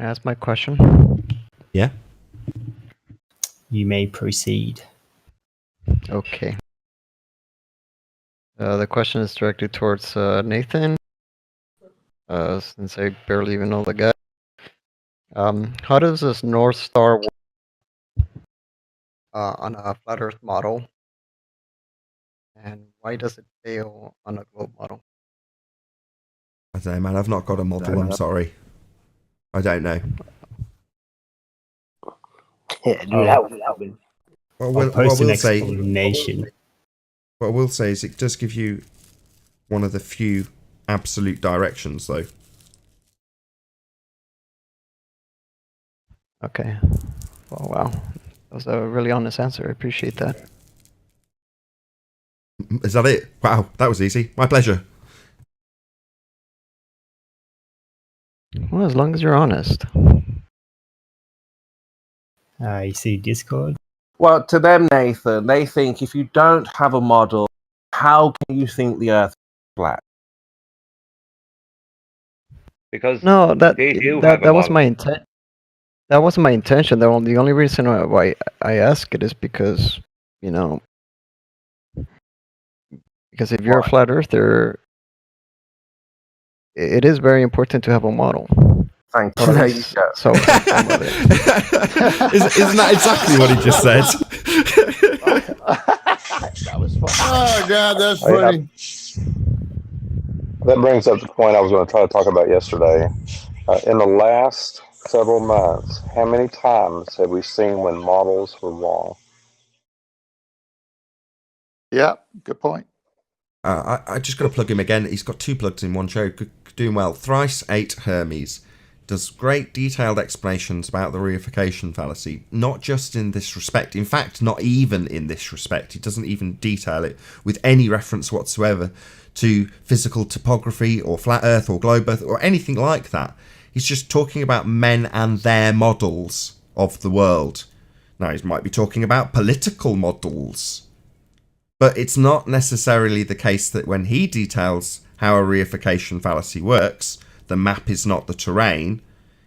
ask my question? Yeah. You may proceed. Okay. The question is directed towards Nathan, since I barely even know the guy. How does this North Star work on a flat Earth model, and why does it fail on a globe model? I don't know, man. I've not got a model. I'm sorry. I don't know. Yeah, dude, that was I'll What post an we'll say, explanation. what I will say is it does give you one of the few absolute directions, though. Okay. Oh, wow. That was a really honest answer. I appreciate that. Is that it? Wow, that was easy. My pleasure. Well, as long as you're honest. You see Discord? Well, to them, Nathan, they think if you don't have a model, how can you think the Earth is flat? Because No, they do have a that was model. my intent. That wasn't my intention. The only reason why I ask it is because, you know, because if you're a flat earther, it is very important to have a model. Thank Or you. at There you least go. some of it. Isn't that exactly what he just said? That was fun. Oh God, that's funny. That brings up the point I was going to try to talk about yesterday. In the last several months, how many times have we seen when models were wrong? Yeah, good point. I just got to plug him again. He's got 2 plugs in one show. Doing well. Thrice 8 Hermes does great detailed explanations about the reification fallacy, not just in this respect. In fact, not even in this respect. He doesn't even detail it with any reference whatsoever to physical topography or flat Earth or globe Earth or anything like that. He's just talking about men and their models of the world. Now, he might be talking about political models. But it's not necessarily the case that when he details how a reification fallacy works, the map is not the terrain.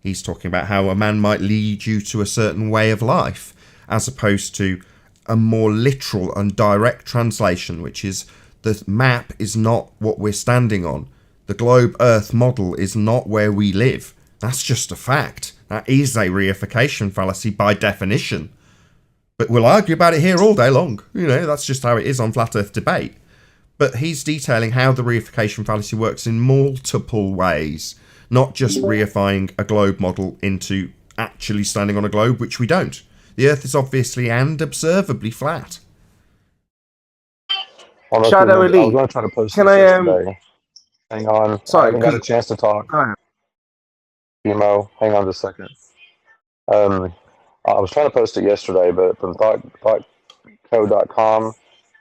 He's talking about how a man might lead you to a certain way of life, as opposed to a more literal and direct translation, which is the map is not what we're standing on. The globe Earth model is not where we live. That's just a fact. That is a reification fallacy by definition. But we'll argue about it here all day long. You know, that's just how it is on Flat Earth debate. But he's detailing how the reification fallacy works in multiple ways, not just reifying a globe model into actually standing on a globe, which we don't. The Earth is obviously and observably flat. Shadow Elite. I was going to try to post Can this I, yesterday. Hang on. Sorry, I haven't got a chance to talk. Go ahead. Emo, hang on just a second. I was trying to post it yesterday, but from thoughtcode.com,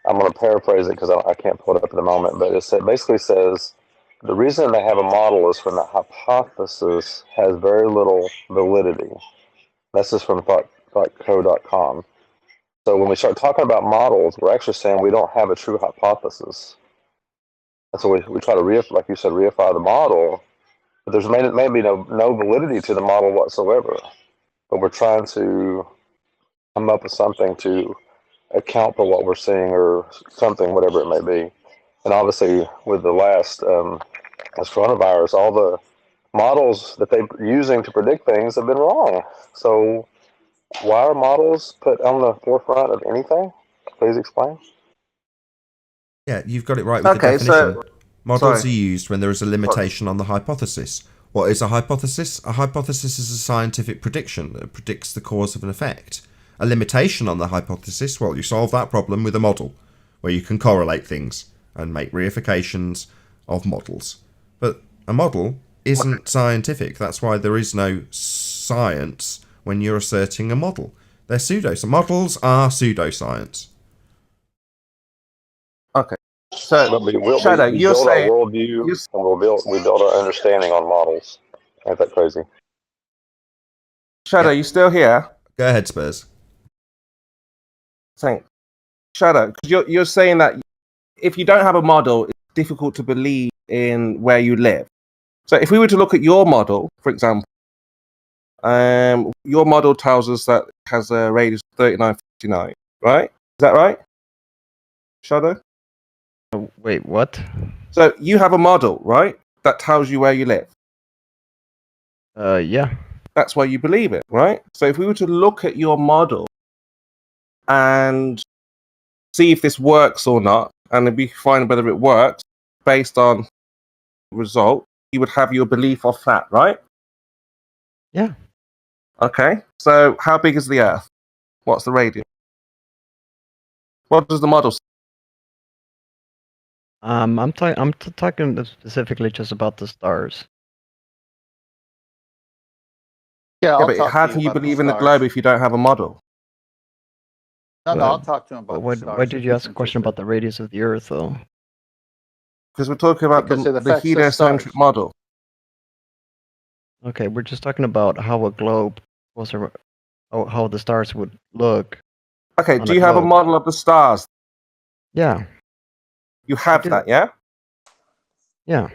I'm going to paraphrase it because I can't pull it up at the moment. But it basically says the reason they have a model is when the hypothesis has very little validity. That's just from thoughtcode.com. So when we start talking about models, we're actually saying we don't have a true hypothesis. And so we try to, like you said, reify the model, but there's maybe no validity to the model whatsoever. But we're trying to come up with something to account for what we're seeing or something, whatever it may be. And obviously, with the last this coronavirus, all the models that they're using to predict things have been wrong. So why are models put on the forefront of anything? Please explain. Yeah, you've got it right with the definition. So, models are used when there is a limitation on the hypothesis. What is a hypothesis? A hypothesis is a scientific prediction that predicts the cause of an effect. A limitation on the hypothesis, well, you solve that problem with a model, where you can correlate things and make reifications of models. But a model isn't scientific. That's why there is no science when you're asserting a model. They're pseudoscience. Models are pseudoscience. Okay. So, Shadow, we you're build saying... our worldview and we build our understanding on models. Ain't that crazy? Shadow, you still here? Go ahead, Spurs. Thanks. Shadow, because you're saying that if you don't have a model, it's difficult to believe in where you live. So if we were to look at your model, for example, Your model tells us that it has a radius of 3959, right? Is that right, Shadow? Wait, what? So you have a model, right? That tells you where you live. Yeah. That's why you believe it, right? So if we were to look at your model and see if this works or not, and then we find whether it works based on result, you would have your belief off that, right? Yeah. Okay. So how big is the Earth? What's the radius? What does the model say? I'm talking specifically just about the stars. Yeah, Yeah, I'll but talk how to you can you about the believe in the stars. globe if you don't have a model? No, But I'll talk to him But about why, the stars. why did if you he's ask a question about interested. the radius of the Earth, though? Because we're talking about Because it the affects the heliocentric stars. model. Okay, we're just talking about how a globe was, how the stars would look Okay, on do a you have a globe. model of the stars? Yeah, You have do. that, yeah? yeah.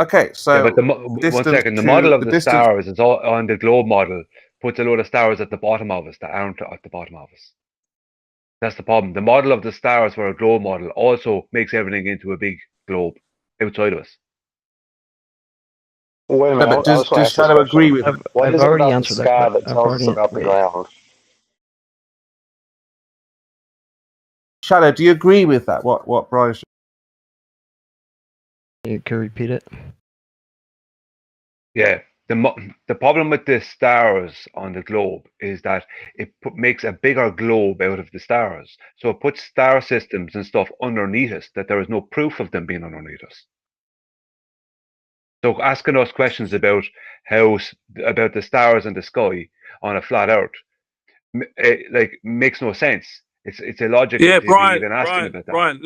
Okay, Yeah, so but one distance second. The to model of the the distance. stars is all on the globe model. Puts a load of stars at the bottom of us that aren't at the bottom of us. That's the problem. The model of the stars for a globe model also makes everything into a big globe outside of us. Wait a No, minute. but I just want to does ask this Shadow agree question. with? What I've is it already about the answered that sky question. that tells us about the Wait. ground? Shadow, do you agree with that? What Bryce? Can you repeat it? Yeah. The problem with the stars on the globe is that it makes a bigger globe out of the stars. So it puts star systems and stuff underneath us that there is no proof of them being underneath us. So asking us questions about about the stars and the sky on a flat Earth, like makes no sense. It's illogical Yeah, to be Brian, even asking Brian, about that. Brian,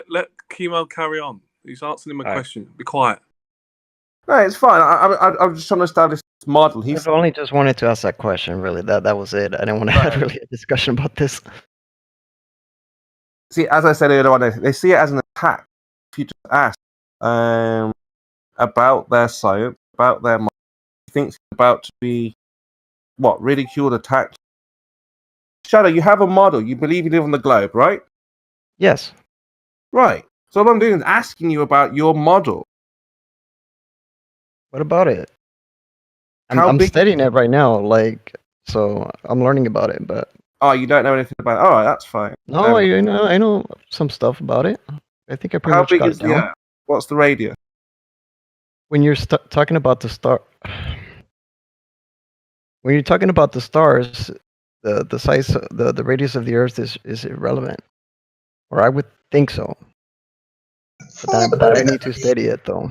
let Chemo carry on. He's answering my All right. question. Be quiet. No, it's fine. I'm just trying to establish this model. He's I've only just wanted to ask that question, really. That was it. I didn't want to have really a discussion about this. see, as I said earlier on, they see it as an attack. If you just ask about their science, about their model, he thinks it's about to be ridiculed, attacked. Shadow, you have a model. You believe you live on the globe, right? Yes. Right. So what I'm doing is asking you about your model. What about it? How I'm big? studying it right now, so I'm learning about it. But Oh, you don't know anything about it. All right, that's fine. no, I know some stuff about it. I think I pretty How much big got is it the down. Earth? What's the radius? When you're talking about the star, when you're talking about the stars, the size, the radius of the Earth is irrelevant, or I would think so. But I need to study it though.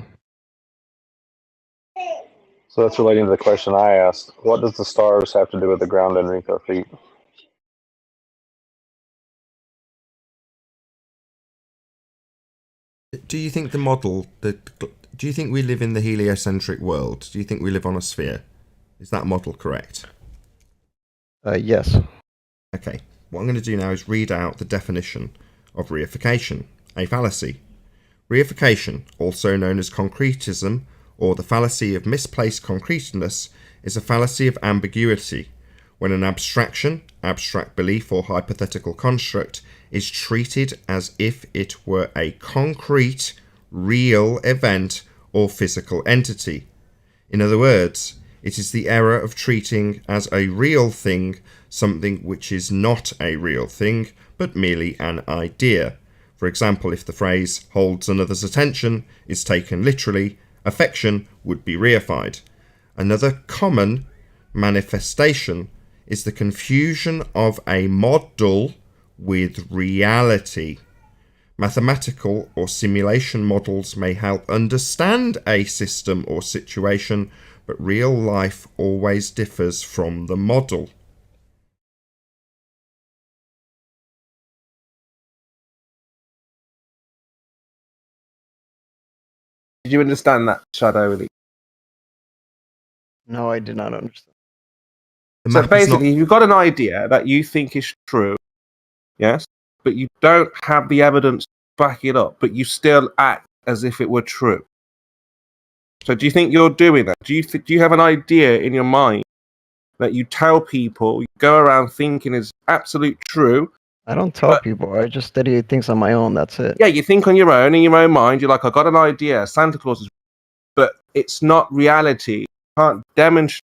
So that's relating to the question I asked. What does the stars have to do with the ground underneath our feet? Do you think the model do you think we live in the heliocentric world? Do you think we live on a sphere? Is that model correct? Yes. Okay. What I'm going to do now is read out the definition of reification, a fallacy. Reification, also known as concretism or the fallacy of misplaced concreteness, is a fallacy of ambiguity, when an abstraction, abstract belief or hypothetical construct is treated as if it were a concrete, real event or physical entity. In other words, it is the error of treating as a real thing something which is not a real thing, but merely an idea. For example, if the phrase holds another's attention is taken literally, affection would be reified. Another common manifestation is the confusion of a model with reality. Mathematical or simulation models may help understand a system or situation, but real life always differs from the model. Did you understand that, Shadow? No, I did not understand. The So map is not. basically, you've got an idea that you think is true, yes, but you don't have the evidence to back it up, but you still act as if it were true. So do you think you're doing that? Do you have an idea in your mind that you tell people, you go around thinking is absolute true? I don't tell people. I just study things on my own. That's it. Yeah, you think on your own, in your own mind. You're like, I got an idea. Santa Claus is, but it's not reality. You can't demonstrate.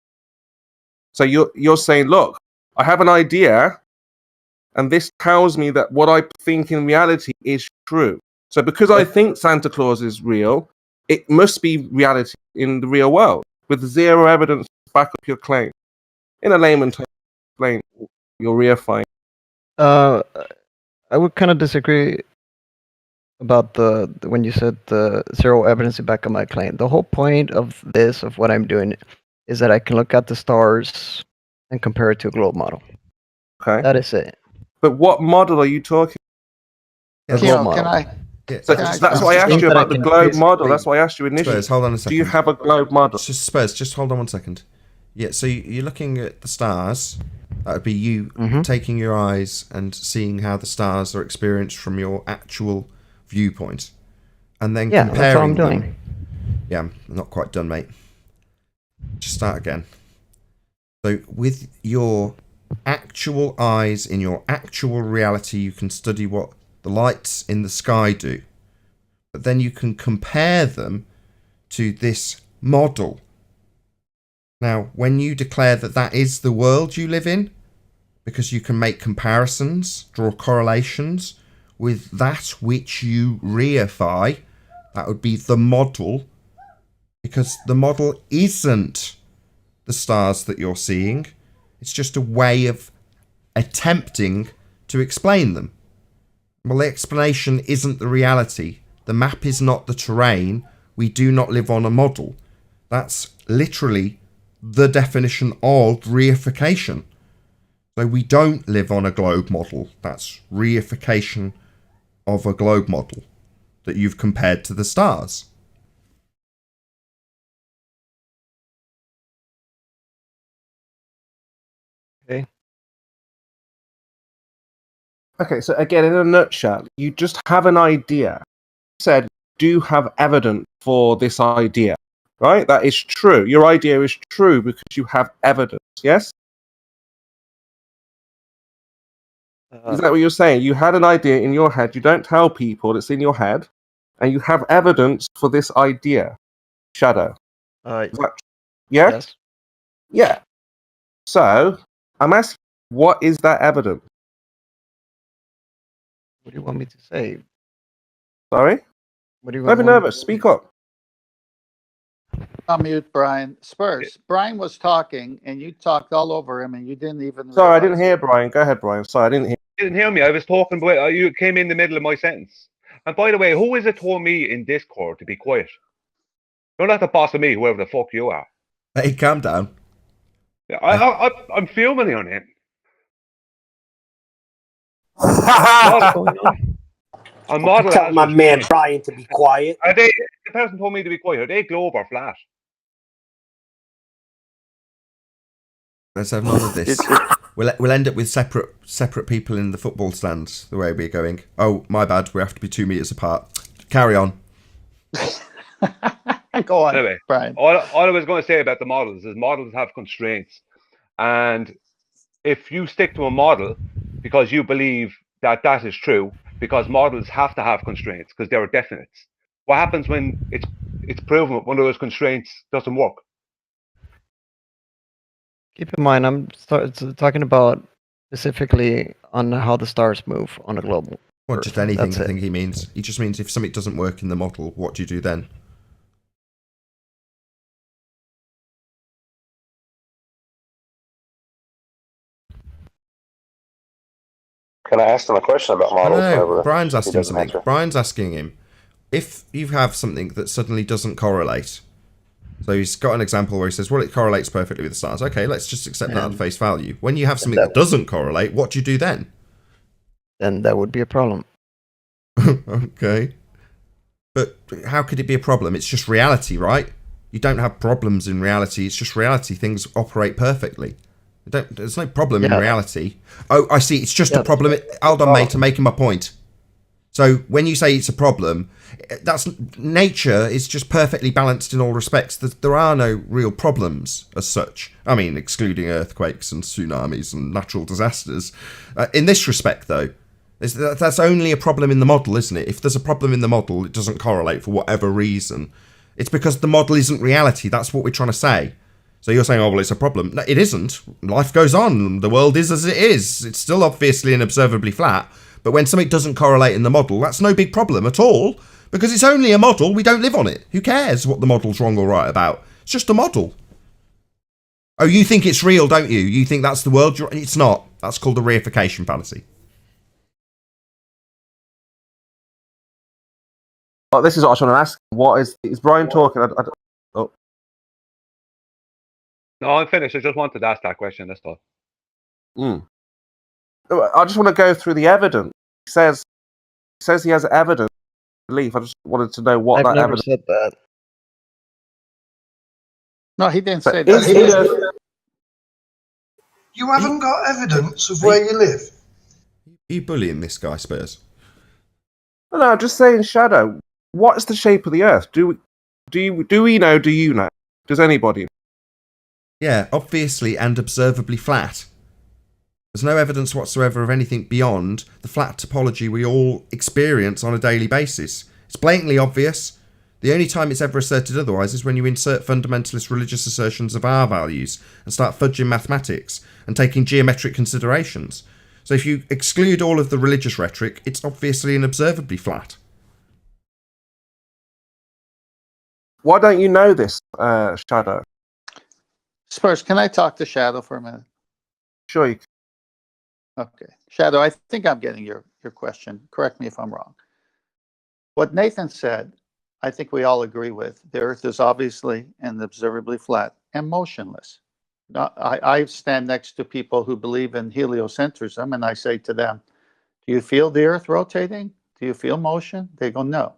So you're saying, look, I have an idea, and this tells me that what I think in reality is true. So because I think Santa Claus is real, it must be reality in the real world with zero evidence to back up your claim. In a layman term, explain your reifying. I would kind of disagree about the when you said the zero evidence to back up my claim. The whole point of this, of what I'm doing, is that I can look at the stars and compare it to a globe model. Okay. That is it. But what model are you talking? A Kino, globe can model. I? Yeah, So Can I- that's why I asked Things you that I about the can globe model. basically- That's why I asked you initially. Spurs, hold on a Do second. you have a globe model? Just Spurs, just hold on one second. Yeah, so you're looking at the stars. That would be you taking your eyes and seeing how the stars are experienced from your actual viewpoint, and then Yeah, comparing that's all I'm them. doing. Yeah, I'm not quite done, mate. Just start again. So with your actual eyes in your actual reality, you can study what the lights in the sky do, but then you can compare them to this model. Now, when you declare that that is the world you live in, because you can make comparisons, draw correlations with that which you reify, that would be the model, because the model isn't the stars that you're seeing. It's just a way of attempting to explain them. Well, the explanation isn't the reality. The map is not the terrain. We do not live on a model. That's literally the definition of reification. So we don't live on a globe model. That's reification of a globe model that you've compared to the stars. Okay. Okay, so again, in a nutshell, you just have an idea. You said, do have evidence for this idea, right? That is true. Your idea is true because you have evidence, yes? Is that what you're saying? You had an idea in your head, you don't tell people it's in your head, and you have evidence for this idea, Shadow. Is that, yeah? Yes. Yeah. So, I'm asking, what is that evidence? What do you want me to say? Sorry? What do you Don't be want me to nervous. say? Speak up. Unmute Brian. Spurs. Brian was talking, and you talked all over him, and you didn't even. Sorry, I realize didn't hear Brian. Go ahead, Brian. Sorry, I didn't hear. You didn't hear me. I was talking, but you came in the middle of my sentence. And by the way, who is it told me in Discord to be quiet? You're not the boss of me, whoever the fuck you are. Hey, calm down. Yeah, I'm fuming on it. What's going on? A model Tell has my man Brian to be quiet. Are they? The person told me to be quiet. Are they globe or flat? Let's have none of this. We'll end up with separate people in the football stands, the way we're going. Oh, my bad. We have to be 2 meters apart. Carry on. Go on, Anyway, Brian. all I was going to say about the models is models have constraints. And if you stick to a model because you believe that that is true, because models have to have constraints because they're definites. What happens when it's proven one of those constraints doesn't work? Keep in mind, I'm talking about specifically on how the stars move on a globe. Or just anything, That's I it. think he means. He just means if something doesn't work in the model, what do you do then? Can I ask them a question about models? No, whenever Brian's he asking doesn't something. answer? Brian's asking him if you have something that suddenly doesn't correlate. So he's got an example where he says, well, it correlates perfectly with the stars. Okay, let's just accept that at face value. When you have something that doesn't correlate, what do you do then? Then that would be a problem. Okay. But how could it be a problem? It's just reality, right? You don't have problems in reality. It's just reality. Things operate perfectly. There's no problem in Yeah. reality. Oh, I see. It's just Yeah, a problem. that's Hold on, problem. mate. I'm making my point. So when you say it's a problem, that's nature is just perfectly balanced in all respects. There are no real problems as such. I mean, excluding earthquakes and tsunamis and natural disasters. In this respect, though, that's only a problem in the model, isn't it? If there's a problem in the model, it doesn't correlate for whatever reason. It's because the model isn't reality. That's what we're trying to say. So you're saying, oh, well, it's a problem. No, it isn't. Life goes on. The world is as it is. It's still obviously and observably flat. But when something doesn't correlate in the model, that's no big problem at all. Because it's only a model. We don't live on it. Who cares what the model's wrong or right about? It's just a model. Oh, you think it's real, don't you? You think that's the world? It's not. That's called the reification fallacy. Oh, this is what I was trying to ask. What is Brian talking? Oh. No, I'm finished. I just wanted to ask that question. That's all. I just want to go through the evidence. He says he has evidence. Belief. I just wanted to know what I've that never evidence. said that. No, he didn't say Is that. You haven't got evidence of where you live. Are you bullying this guy, Spurs? No, just saying, Shadow. What is the shape of the Earth? Do we know? Do you know? Does anybody know? Yeah, obviously and observably flat. There's no evidence whatsoever of anything beyond the flat topology we all experience on a daily basis. It's blatantly obvious. The only time it's ever asserted otherwise is when you insert fundamentalist religious assertions of our values and start fudging mathematics and taking geometric considerations. So if you exclude all of the religious rhetoric, it's obviously and observably flat. Why don't you know this, Shadow? Spurs, can I talk to Shadow for a minute? Sure you can. Okay. Shadow, I think I'm getting your question. Correct me if I'm wrong. What Nathan said, I think we all agree with. The Earth is obviously and observably flat and motionless. Now, I stand next to people who believe in heliocentrism, and I say to them, do you feel the Earth rotating? Do you feel motion? They go, no.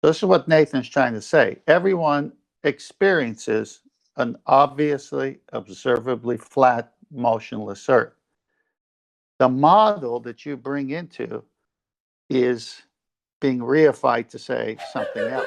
This is what Nathan's trying to say. Everyone experiences an obviously, observably flat, motionless Earth. The model that you bring into is being reified to say something else.